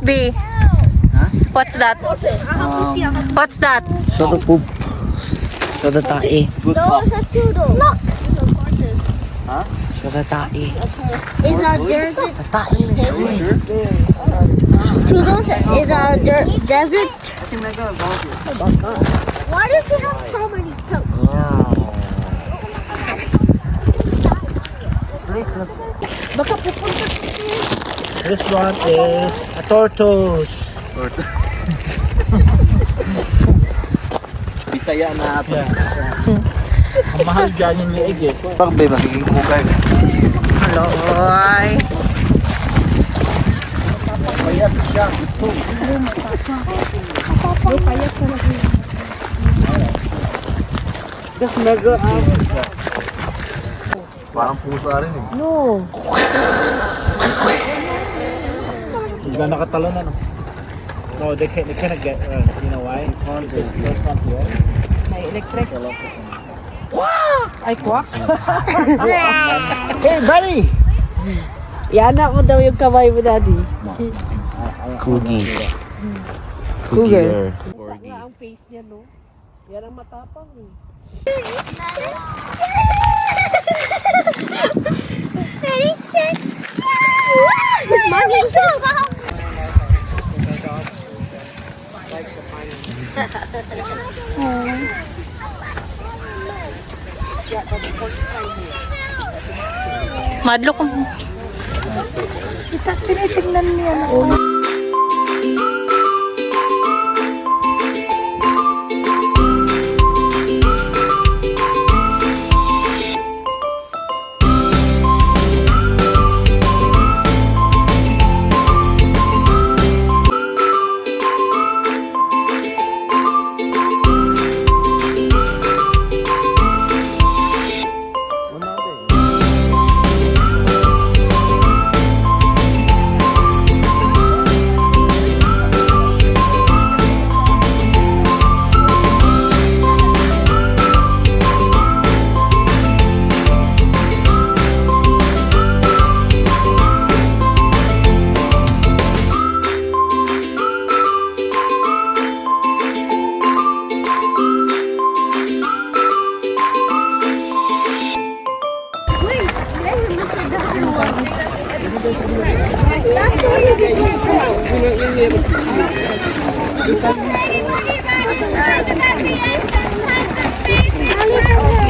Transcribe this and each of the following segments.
B. What's that? What's that? Soda poop. Soda tae. No, it's a turtle. Look. Soda tae. Is a desert. Soda tae. Turtles is a desert. Why does he have so many coats? This one is a tortoise. Bisaya na ito. Ang mahal dyan yung liig eh. Pag ba, magiging bukay. Hello, boy. Payat siya. That's mega Parang pusa rin eh. No. Diba nakatalo na no? No, they cannot get, you know why? May electric. Ay, kwak. Hey, buddy! Iana mo daw yung kamay mo, daddy. Coogie. Cougar. Corgi. Ang face niya, no? Yan ang matapang, eh. Mommy, Madlo ko. Kita tinitingnan niya.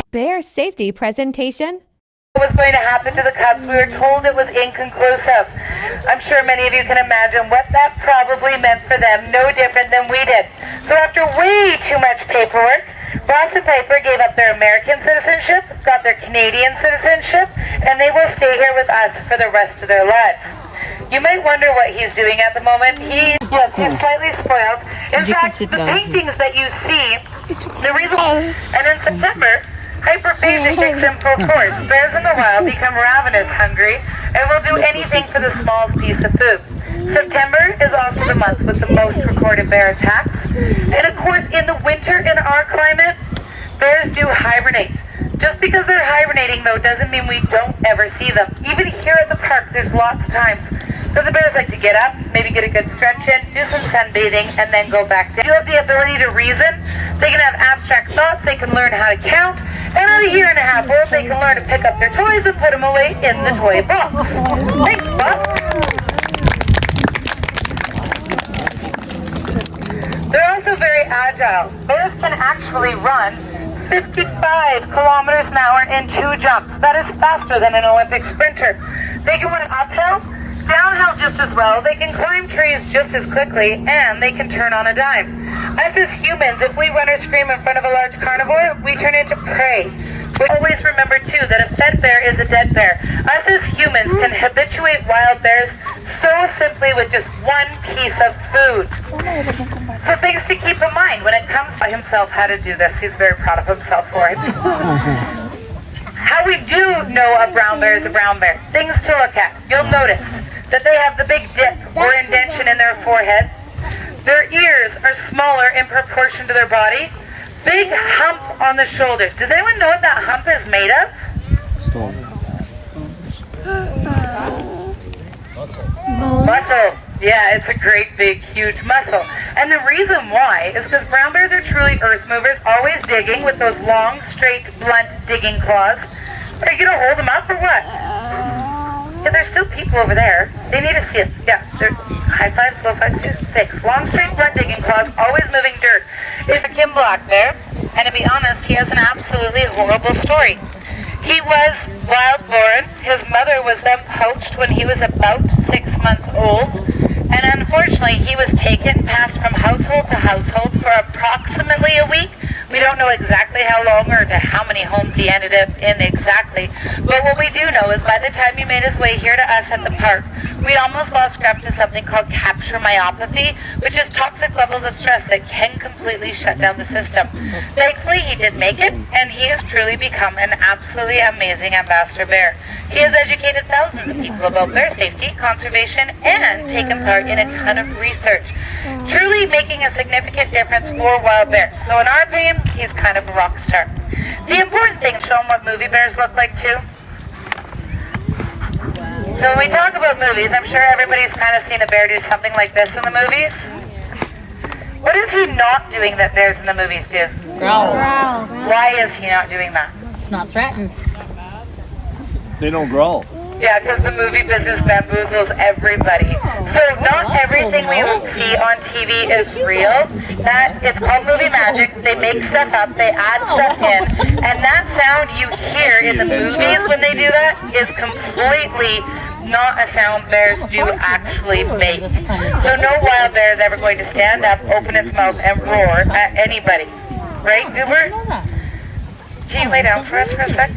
Bear safety presentation. What was going to happen to the Cubs? We were told it was inconclusive. I'm sure many of you can imagine what that probably meant for them, no different than we did. So after way too much paperwork, Ross and Piper gave up their American citizenship, got their Canadian citizenship, and they will stay here with us for the rest of their lives. You might wonder what he's doing at the moment. He's slightly spoiled. In fact, the paintings that you see, the reason, and in September, hyperphagia kicks in full force. Bears in the wild become ravenous hungry and will do anything for the smallest piece of food. September is also the month with the most recorded bear attacks. And of course, in the winter in our climate, bears do hibernate. Just because they're hibernating, though, doesn't mean we don't ever see them. Even here at the park, there's lots of times that the bears like to get up, maybe get a good stretch in, do some sunbathing, and then go back down. They do have the ability to reason. They can have abstract thoughts. They can learn how to count. And at a year and a half old, they can learn to pick up their toys and put them away in the toy box. Thanks, boss. They're also very agile. Bears can actually run 55 kilometers an hour in 2 jumps. That is faster than an Olympic sprinter. They can run uphill, downhill just as well. They can climb trees just as quickly, and they can turn on a dime. Us as humans, if we run or scream in front of a large carnivore, we turn into prey. But always remember, too, that a fed bear is a dead bear. Us as humans can habituate wild bears so simply with just one piece of food. So things to keep in mind when it comes to himself how to do this. He's very proud of himself for it. How we do know a brown bear is a brown bear. Things to look at. You'll notice that they have the big dip or indentation in their forehead. Their ears are smaller in proportion to their body. Big hump on the shoulders. Does anyone know what that hump is made of? Muscle. Yeah, it's a great, big, huge muscle. And the reason why is because brown bears are truly earth movers, always digging with those long, straight, blunt digging claws. Are you going to hold them up or what? Yeah, there's still people over there. They need to see it. Yeah, they're high fives, low fives too. Thanks. Long, straight, blunt digging claws, always moving dirt. It's a Kim Black bear, and to be honest, he has an absolutely horrible story. He was wild born. His mother was then poached when he was about 6 months old. And unfortunately, he was taken, passed from household to household for approximately a week. We don't know exactly how long or to how many homes he ended up in exactly. But what we do know is by the time he made his way here to us at the park, we almost lost Gruff to something called capture myopathy, which is toxic levels of stress that can completely shut down the system. Thankfully, he did make it, and he has truly become an absolutely amazing ambassador bear. He has educated thousands of people about bear safety, conservation, and taken part in a ton of research, truly making a significant difference for wild bears. So in our opinion, he's kind of a rock star. The important thing is show him what movie bears look like too. So when we talk about movies, I'm sure everybody's kind of seen a bear do something like this in the movies. What is he not doing that bears in the movies do? Growl. Why is he not doing that? Not threatened. They don't growl. Yeah, because the movie business bamboozles everybody. So not everything we will see on TV is real. That it's called movie magic. They make stuff up, they add stuff in, and that sound you hear in the movies when they do that is completely not a sound bears do actually make. So no wild bear is ever going to stand up, open its mouth, and roar at anybody. Right, Goober? Can you lay down for us for a sec?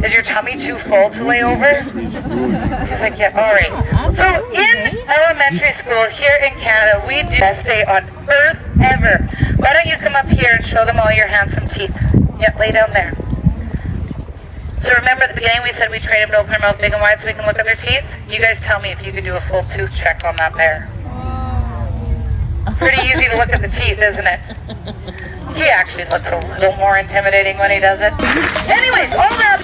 Is your tummy too full to lay over? She's like, yeah, all right. So in elementary school here in Canada, we do the best day on earth ever. Why don't you come up here and show them all your handsome teeth? Yeah, lay down there. So remember at the beginning we said we train them to open their mouth big and wide so we can look at their teeth? You guys tell me if you could do a full tooth check on that bear. Pretty easy to look at the teeth, isn't it? He actually looks a little more intimidating when he does it. Anyways, all that...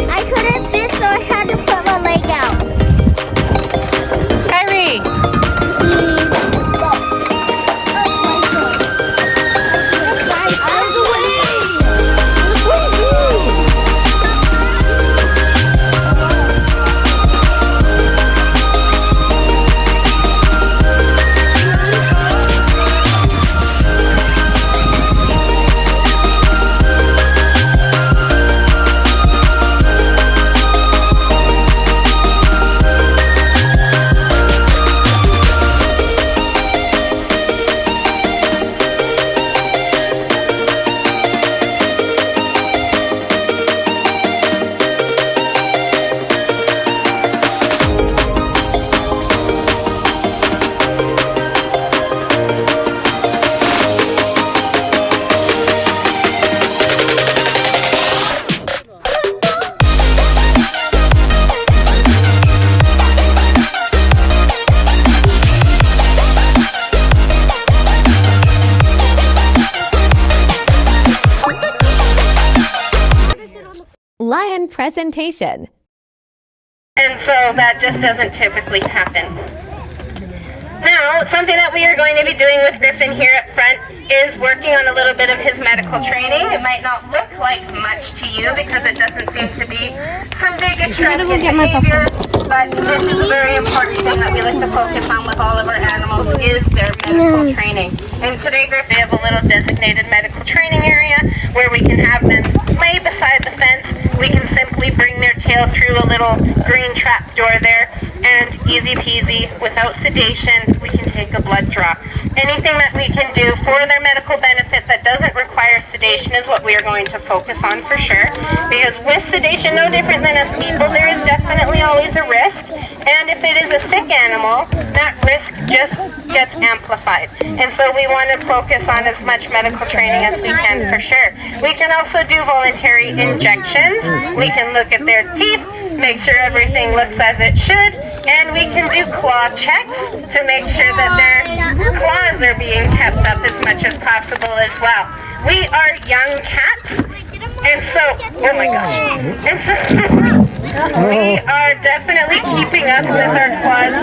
I couldn't fit, so I had to put my leg out. Kyrie! Lion presentation. And so that just doesn't typically happen. Now, something that we are going to be doing with Griffin here up front is working on a little bit of his medical training. It might not look like much to you because it doesn't seem to be some big extravagant behavior, but this is a very important thing that we like to focus on with all of our animals is their medical training. And today, Griff, we have a little designated medical training area where we can have them lay beside the fence. We can simply bring their tail through a little green trap door there, and easy peasy, without sedation, we can take a blood draw. Anything that we can do for their medical benefits that doesn't require sedation is what we are going to focus on for sure. Because with sedation, no different than us people, there is definitely always a risk. And if it is a sick animal, that risk just gets amplified. And so we want to focus on as much medical training as we can for sure. We can also do voluntary injections. We can look at their teeth, make sure everything looks as it should, And we can do claw checks to make sure that their claws are being kept up as much as possible as well. We are young cats, and so, oh my gosh, and so we are definitely keeping up with our claws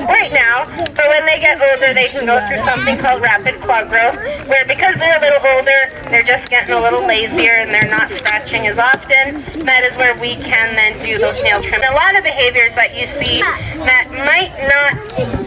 right now, but when they get older, they can go through something called rapid claw growth, where because they're a little older, they're just getting a little lazier and they're not scratching as often. That is where we can then do those nail trim. A lot of behaviors that you see that might not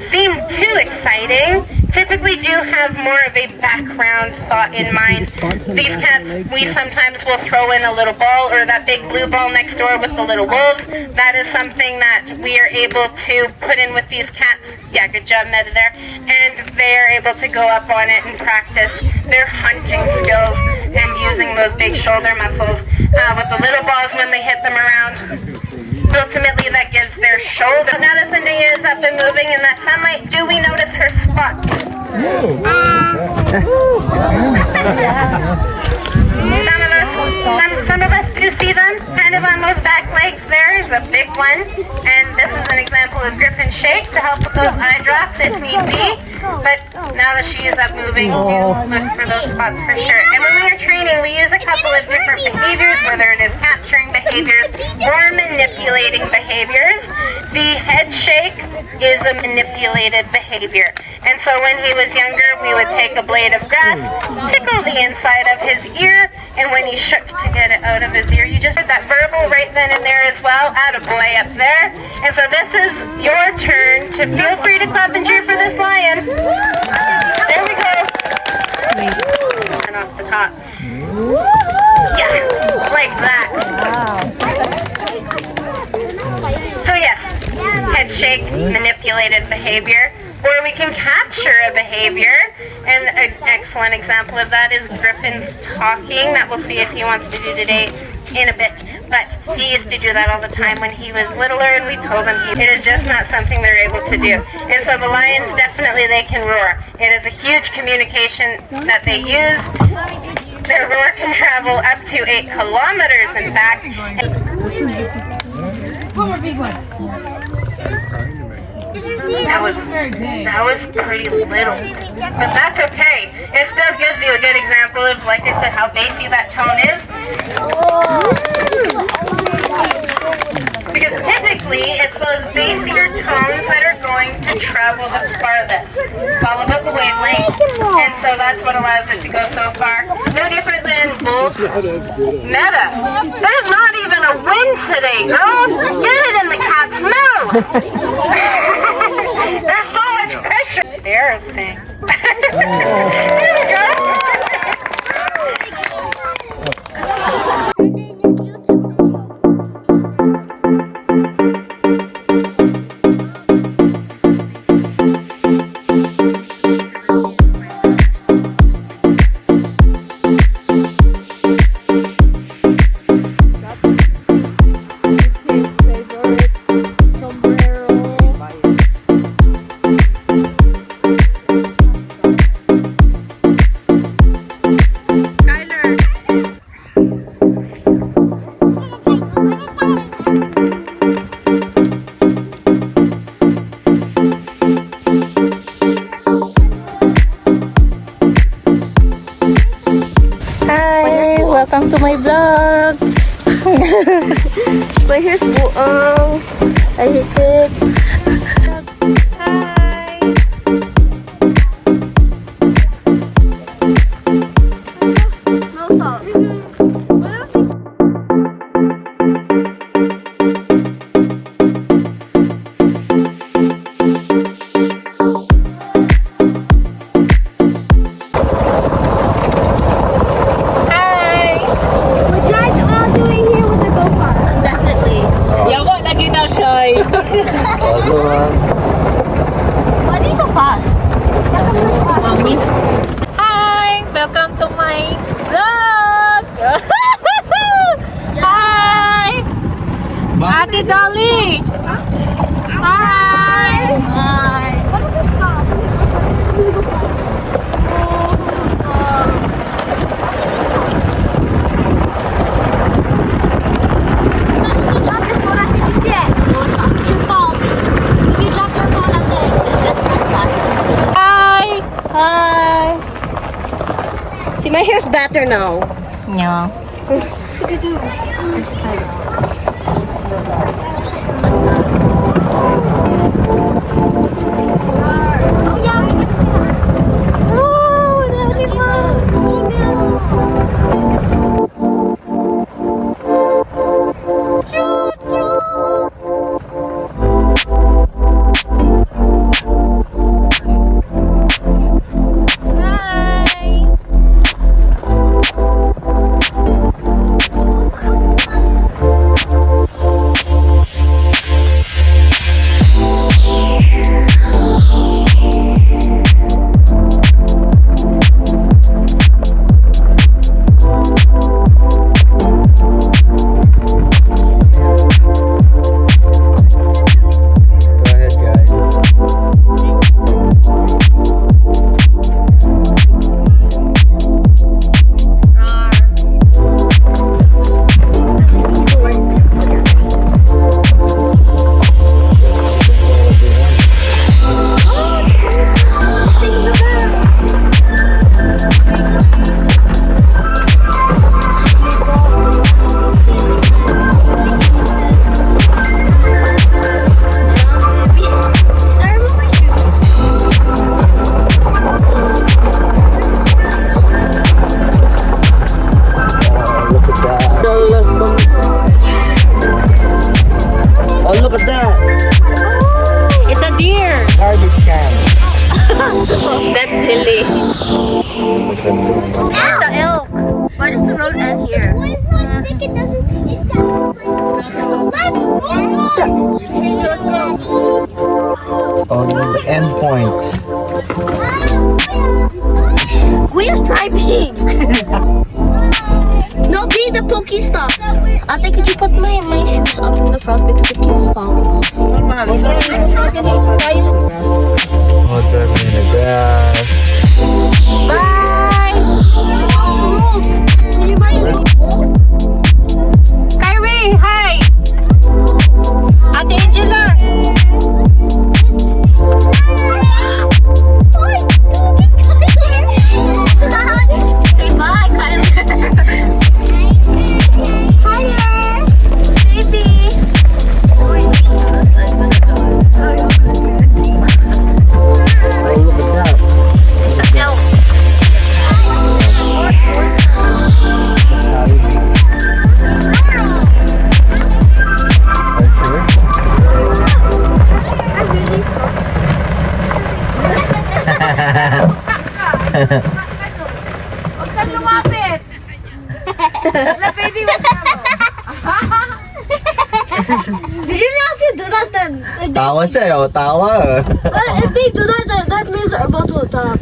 seem too exciting typically do have more of a background thought in mind. These cats, we sometimes will throw in a little ball or that big blue ball next door with the little wolves. That is something that we are able to put in with these cats. Yeah, good job, Meta there. And they are able to go up on it and practice their hunting skills and using those big shoulder muscles with the little balls when they hit them around. Ultimately, that gives their shoulder. Now that Zendaya is up and moving in that sunlight, do we notice her spots? Some of us do see them, kind of on those back legs. There is a big one, and this is an example of Griffin shake to help with those eye drops if need be. But now that she is up moving, do look for those spots for sure. And when we are training, we use a couple of different behaviors, whether it is capturing behaviors or manipulating behaviors. The head shake is a manipulated behavior. And so when he was younger, we would take a blade of grass, tickle the inside of his ear, and when he shook to get it out of his ear, you just heard that verbal right then and there as well. Attaboy up there. And so this is your turn to feel free to clap and cheer for this lion. There we go. And off the top. Yeah, like that. So yes, head shake, manipulated behavior. Or we can capture a behavior, and an excellent example of that is Griffin's talking, that we'll see if he wants to do today in a bit. But he used to do that all the time when he was littler, and we told him it is just not something they're able to do. And so the lions, definitely they can roar. It is a huge communication that they use. Their roar can travel up to 8 kilometers, in fact. One more big one. That was pretty little, but that's okay. It still gives you a good example of, like I said, how bassy that tone is. Because typically, it's those bassier tones that are going to travel the farthest. It's all about the wavelength, and so that's what allows it to go so far. No different than wolves. Meta, there's not even a wind today, girl. Get it in the cat's mouth. There's so much pressure. Embarrassing. There we go. Welcome to my vlog. But here's Buang. I hit it. Hi. No salt. Why are you so fast? Mommy. Hi! Welcome to my vlog! Hi! Ate Dolly! Hi! Drop your phone after you did. better now. Yeah. Go ahead, guys. Look at that. Oh, look at that. It's a deer. Garbage can. That's silly. It's an elk. Why does the road end here? Why is not sick? It doesn't. Let's On the end point. We just try pink. No, be the pokey stuff. I think could you put my shoes up in the front because it keeps falling off. Oh, driving in the grass. Bye. Kyrie, hi. Ate Angela. Say bye, Kyler. Hiya, baby. Oh, look at that. It's an elk. Are you sure? Huwag kang lumapit. Lapitin mo Did you know if you do that then? Tawa siya, oh. Tawa. If they do that, then that means they're about to attack.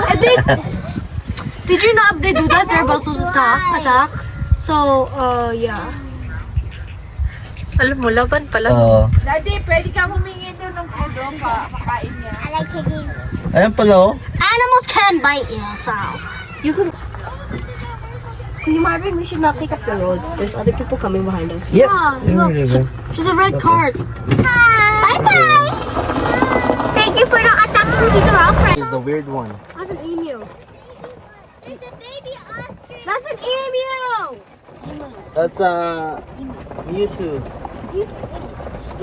If they, did you know if they do that, they're about to attack? So, yeah. Alam mo, laban pala. Oh. Daddy, pwede kang humingi doon ng pudo pa makain niya. I like kicking. Ayan pala, oh. Animals can bite you, so you can. Marvin, we should not take up the road. There's other people coming behind us. Yep. Look, there's a red card. Hi. Bye bye. Thank you for not attacking me, the rock. Is the weird one. That's an emu. There's a baby ostrich. That's an emu. That's Mewtwo. You too.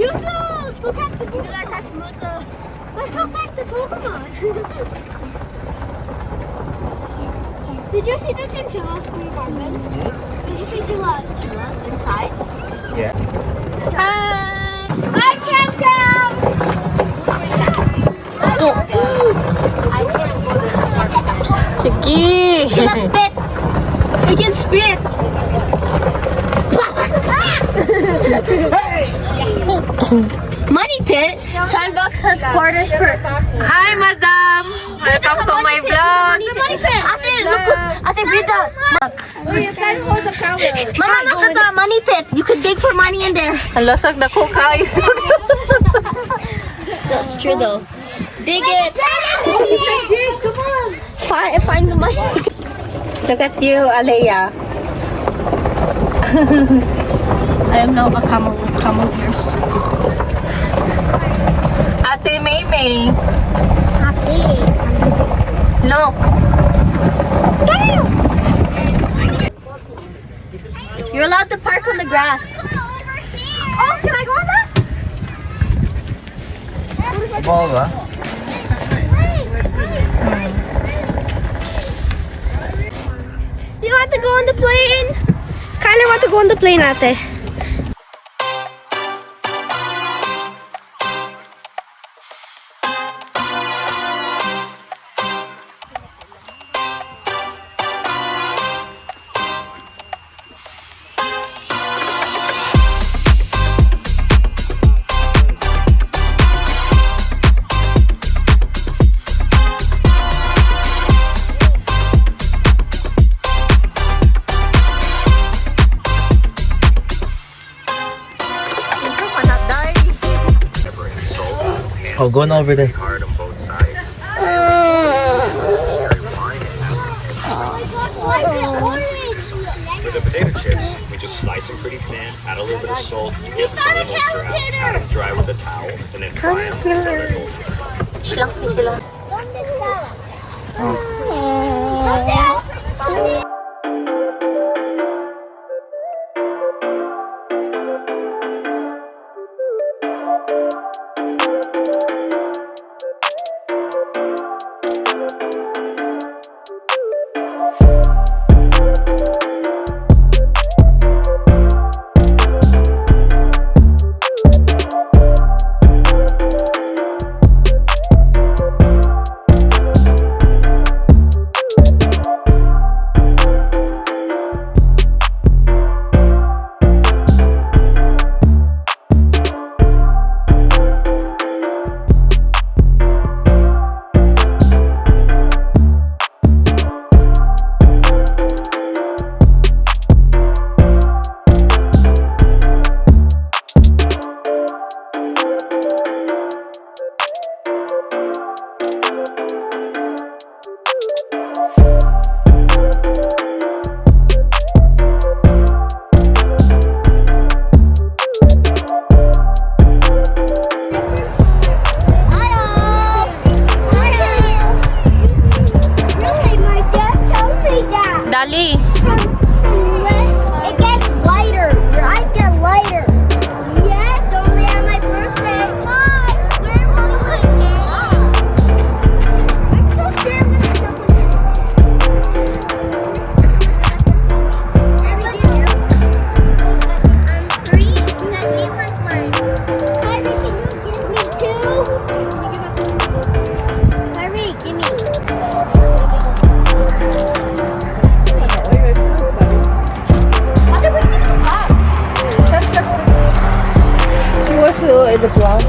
Let's go catch the Pokemon. Let's go catch the Pokemon. Did you see the chinchillas, Queen Carmen? Did you see chinchillas inside? Yeah. Hi. Hi, Campground. I can't go this. Sige. He can spit. He can spit. Money Pit. Sandbox has quarters for. Hi, madam. Welcome to my vlog. Money Pit. Ate, look. Ate, read that. You can hold the camera. Mama, look at the Money Pit. You can dig for money in there. Ang lasag na ko, guys. That's true though. Dig it. Come on. Find the money. Look at you, Alea. I am now a camel ears. Ate Maymay. Happy. Look. You're allowed to park on the grass. Oh, can I go on that? Ball ba? You want to go on the plane? Kyler want to go on the plane, ate. Oh, going over there. Hard on both sides. With the potato chips, we just slice them pretty thin, add a little bit of salt to get some of the moisture out, add them dry with a towel, and then fry them until they're golden. Dali. It gets lighter. Your eyes get lighter. Yes, only on my birthday. Mom, where will I I'm so scared I'm gonna jump I'm 3 because she wants mine. Kyrie, can you give me 2? Kyrie, give me. Also in the block.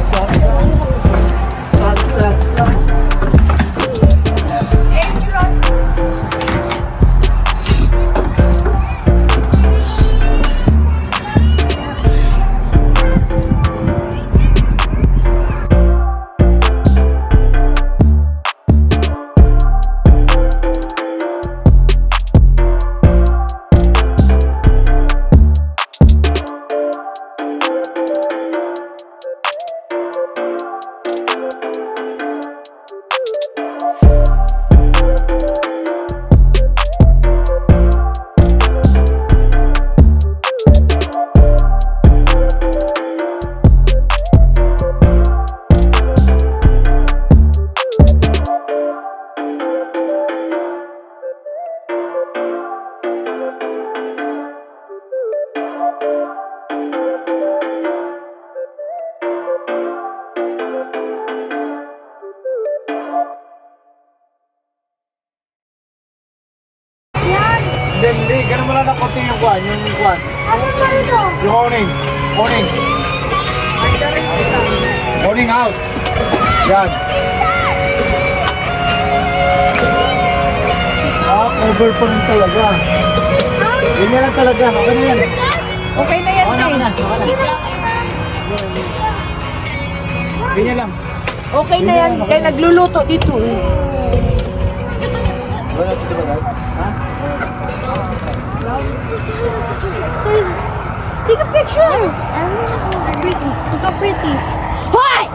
Hindi, ganun mo lang na konti yung kwan, yung kwan. Asan ba ito? Yung awning. Awning. Awning out. Yan. Over pa rin talaga. Ganyan lang talaga. Okay na yan. Okay na yan, Okay na, okay na. Tay. Okay na. Ganyan lang. Okay na yan. Kaya nagluluto dito. Wala dito ba, guys? Ha? Take a picture. Look how pretty. What?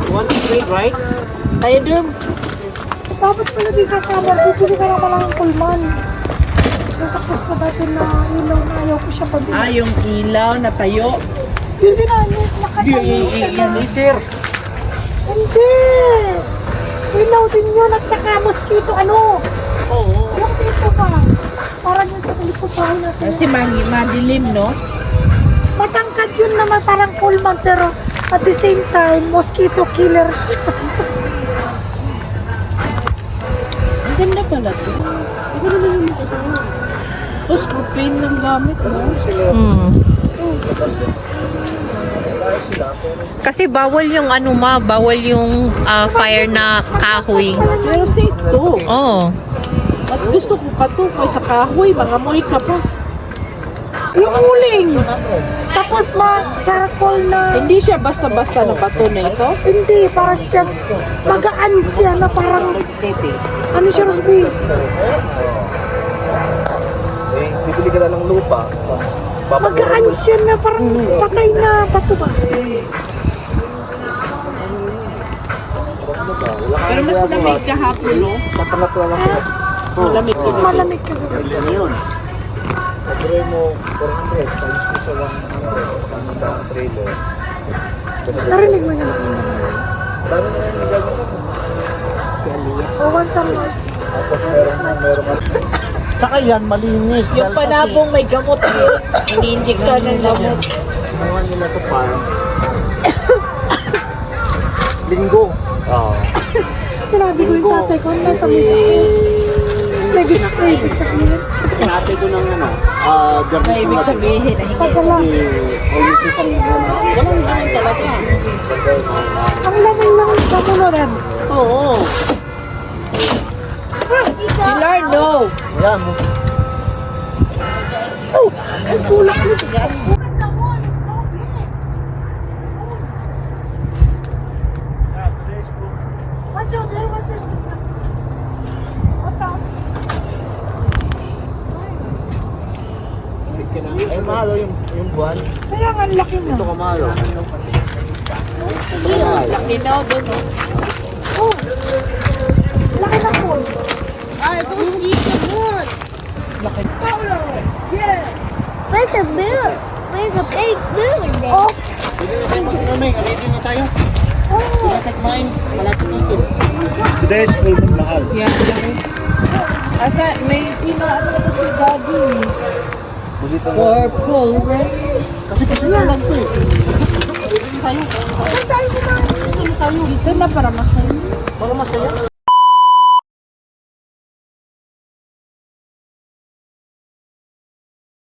One straight, right? Tayo dun. Dapat pala di sa camera, bibili ka naman ng kulman. Nasakos pa dati na ilaw na ayaw ko siya pabili. Ah, yung ilaw na tayo. Yung sinanyo, nakatayo siya na. Liter. Hindi! Ilaw din yun at saka mosquito, ano? Oo. Yung dito ba? Parang yung sa kalikusahin natin. Kasi madilim, no? Matangkad yun naman, parang kulman, pero at the same time, mosquito killer siya. Ang ganda pala ito. Tapos propane ng gamit, no? Kasi bawal yung bawal yung fire na kahoy. Pero safe to. Oh. Mas gusto ko pa to kaysa kahoy, mga moy ka pa. Yung uling! Tapos charcoal na... Hindi siya basta-basta na bato na ito. Hindi, para siya, magaan siya na parang... Ano siya, Rosby? Bibili ka na ng lupa. Magaan siya na parang patay na bato ba? Pero mas lamig kahapon, no? Malamig Mas kasi. malamig ka. Ano yun? Pagre mo 400 times ko sa 100 ang trailer. Narinig mo yun? Dami na yung nagagawa. Si Aliyah. O, once a month. Tapos meron. Tsaka yan, malinis. Yung panabong may gamot yun. Ini-inject ka ng gamot. Naman nila sa farm. Linggo. Oo. Sinabi ko yung tatay ko, nasa may ibig sabihin. Kinatay ko ng May ibig sabihin na hindi. Padala. Almost isang linggo na. Walang ganun talaga. Ang lamang lang sa muluran. Oo. Si Lord, no. Yan. Oh, ang tulak nito. Watch out there, watch your step. Watch out. Ay, mahalo yung buwan. Kaya nga, ang laki na. Ito ka mahalo. Laki na doon. Oh, laki na po. I don't see the moon. Yeah. Where's the moon? Where's the big moon then? Oh, Pwede na tayo mag-economic. Ready na tayo. oh. Take-mine. Malapit dito. Today's full moon mahal. Yeah, laki. Asa, may pinaano na si Daddy. Purple, right? Kasi lang to eh. Saan tayo kumain? Dito na para masaya. Para masaya.